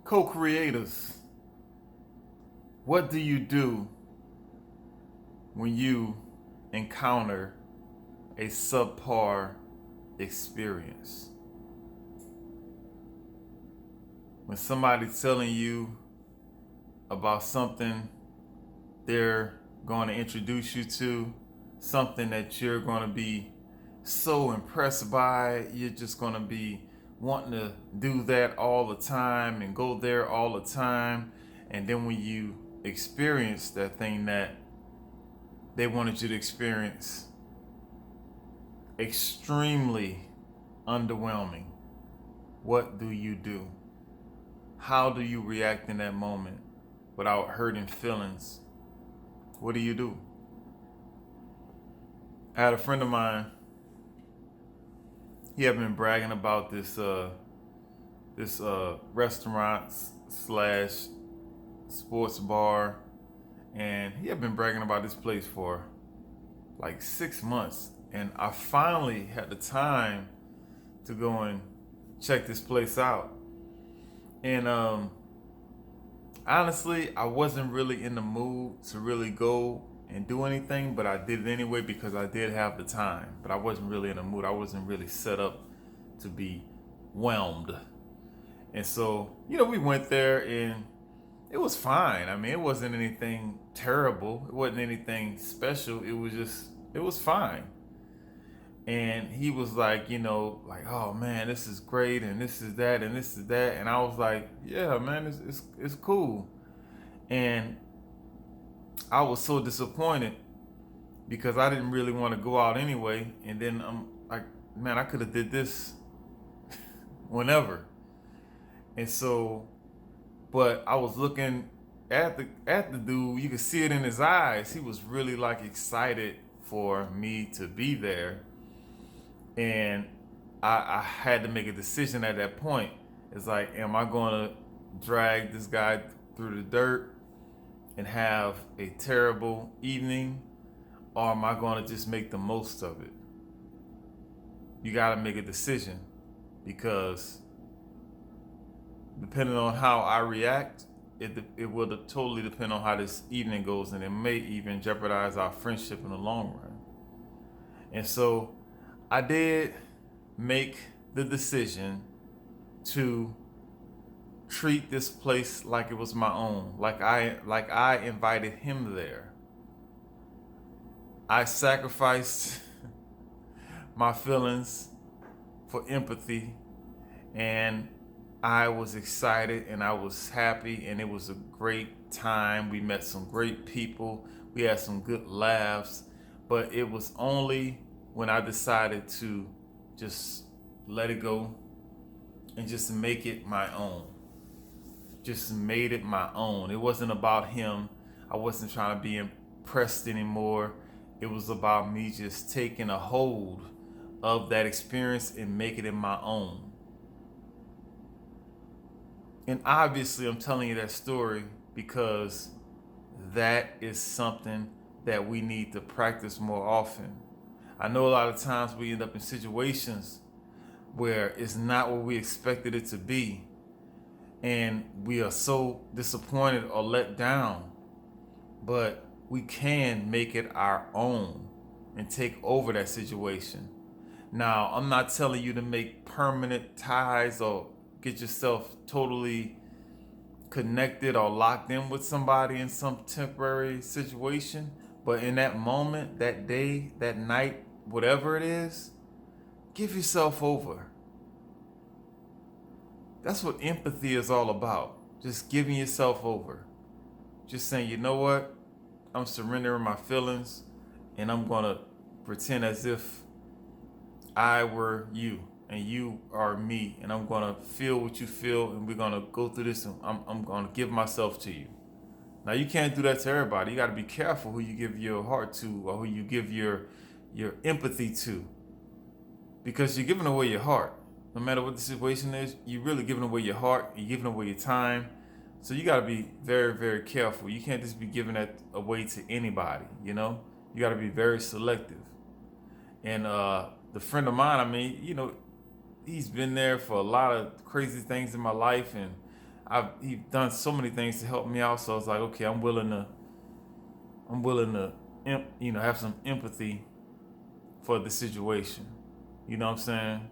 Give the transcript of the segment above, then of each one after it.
Co-creators, what do you do when you encounter a subpar experience? When somebody's telling you about something they're going to introduce you to, something that you're going to be so impressed by, you're just going to be wanting to do that all the time and go there all the time. And then when you experience that thing that they wanted you to experience, extremely underwhelming, what do you do? How do you react in that moment without hurting feelings? What do you do? I had a friend of mine. He had been bragging about this restaurant slash sports bar, and he had been bragging about this place for like 6 months. And I finally had the time to go and check this place out. And honestly, I wasn't really in the mood to really go and do anything, but I did it anyway because I did have the time. But I wasn't really in the mood. I wasn't really set up to be whelmed. And so, we went there and it was fine. I mean, it wasn't anything terrible. It wasn't anything special. It was fine. And he was like, like, oh man, this is great, and this is that, and this is that. And I was like, yeah, man, it's cool. And I was so disappointed because I didn't really want to go out anyway. And then I'm like, man, I could have did this whenever. And so, but I was looking at the dude. You could see it in his eyes. He was really like excited for me to be there, and I had to make a decision at that point. It's like, am I going to drag this guy through the dirt and have a terrible evening, or am I going to just make the most of it? You got to make a decision, because depending on how I react, it will totally depend on how this evening goes, and it may even jeopardize our friendship in the long run. And so I did make the decision to treat this place like it was my own, like I invited him there. I sacrificed my feelings for empathy, and I was excited and I was happy, and it was a great time. We met some great people. We had some good laughs, but it was only when I decided to just let it go and just make it my own. Just made it my own. It wasn't about him. I wasn't trying to be impressed anymore. It was about me just taking a hold of that experience and making it my own. And obviously, I'm telling you that story because that is something that we need to practice more often. I know a lot of times we end up in situations where it's not what we expected it to be, and we are so disappointed or let down. But we can make it our own and take over that situation. Now, I'm not telling you to make permanent ties or get yourself totally connected or locked in with somebody in some temporary situation. But in that moment, that day, that night, whatever it is, give yourself over. That's what empathy is all about. Just giving yourself over. Just saying, you know what? I'm surrendering my feelings, and I'm going to pretend as if I were you and you are me, and I'm going to feel what you feel, and we're going to go through this, and I'm going to give myself to you. Now, you can't do that to everybody. You got to be careful who you give your heart to, or who you give your empathy to, because you're giving away your heart. No matter what the situation is, you're really giving away your heart, you're giving away your time. So you got to be very, very careful. You can't just be giving that away to anybody, You got to be very selective. And the friend of mine, I mean, he's been there for a lot of crazy things in my life, and he's done so many things to help me out. So I was like, okay, I'm willing to have some empathy for the situation. You know what I'm saying?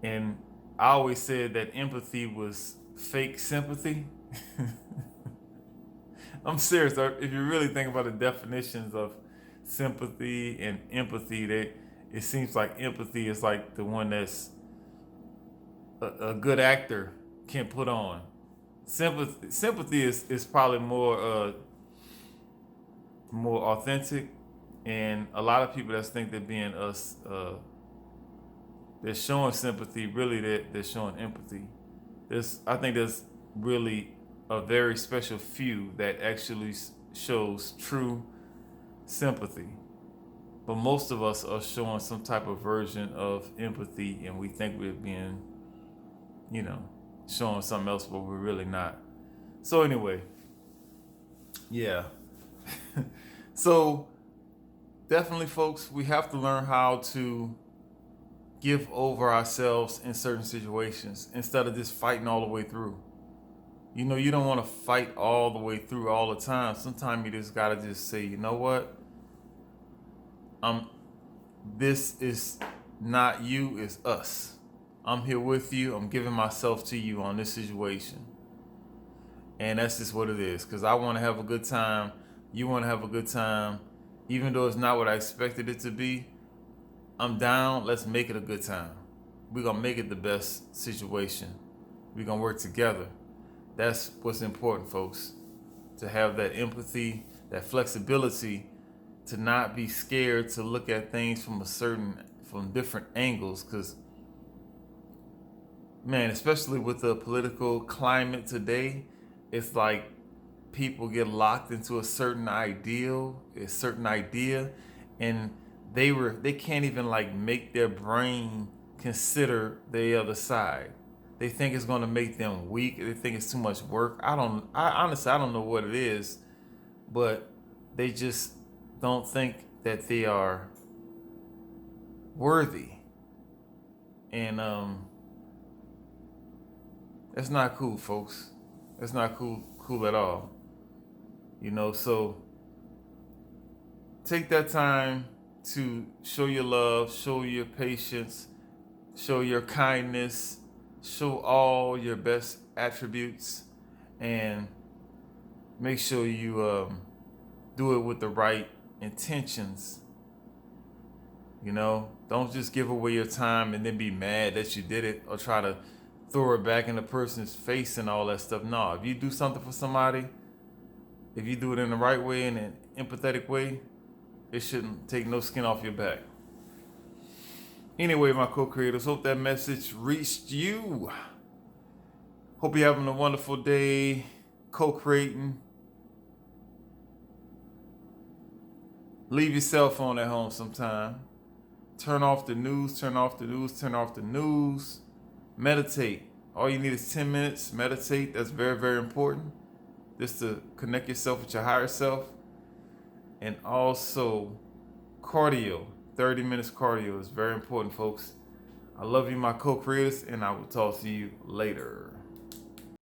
And I always said that empathy was fake sympathy. I'm serious. If you really think about the definitions of sympathy and empathy, it seems like empathy is like the one that's a good actor can put on. Sympathy is probably more authentic, and a lot of people that think they're being us, they're showing sympathy. Really, they're showing empathy. I think there's really a very special few that actually shows true sympathy. But most of us are showing some type of version of empathy, and we think we're being, you know, showing something else, but we're really not. So anyway, yeah. So definitely, folks, we have to learn how to give over ourselves in certain situations instead of just fighting all the way through. You know, you don't want to fight all the way through all the time. Sometimes you just gotta just say, you know what? This is not you, it's us. I'm here with you. I'm giving myself to you on this situation. And that's just what it is. Because I want to have a good time. You want to have a good time. Even though it's not what I expected it to be, I'm down. Let's make it a good time. We're going to make it the best situation. We're going to work together. That's what's important, folks. To have that empathy, that flexibility, to not be scared to look at things from different angles. Because, man, especially with the political climate today, it's like people get locked into a certain idea, and they can't even like make their brain consider the other side. They think it's going to make them weak. They think it's too much work. I honestly don't know what it is, but they just don't think that they are worthy. And that's not cool, folks. That's not cool at all. You know, so take that time to show your love, show your patience, show your kindness, show all your best attributes, and make sure you do it with the right intentions. You know, don't just give away your time and then be mad that you did it or try to throw it back in the person's face and all that stuff. No, if you do something for somebody, if you do it in the right way, in an empathetic way, it shouldn't take no skin off your back. Anyway, my co-creators, hope that message reached you. Hope you're having a wonderful day co-creating. Leave your cell phone at home sometime. Turn off the news, turn off the news, turn off the news. Meditate. All you need is 10 minutes. Meditate. That's very, very important. Just to connect yourself with your higher self. And also cardio. 30 minutes cardio is very important, folks. I love you, my co-creators, and I will talk to you later.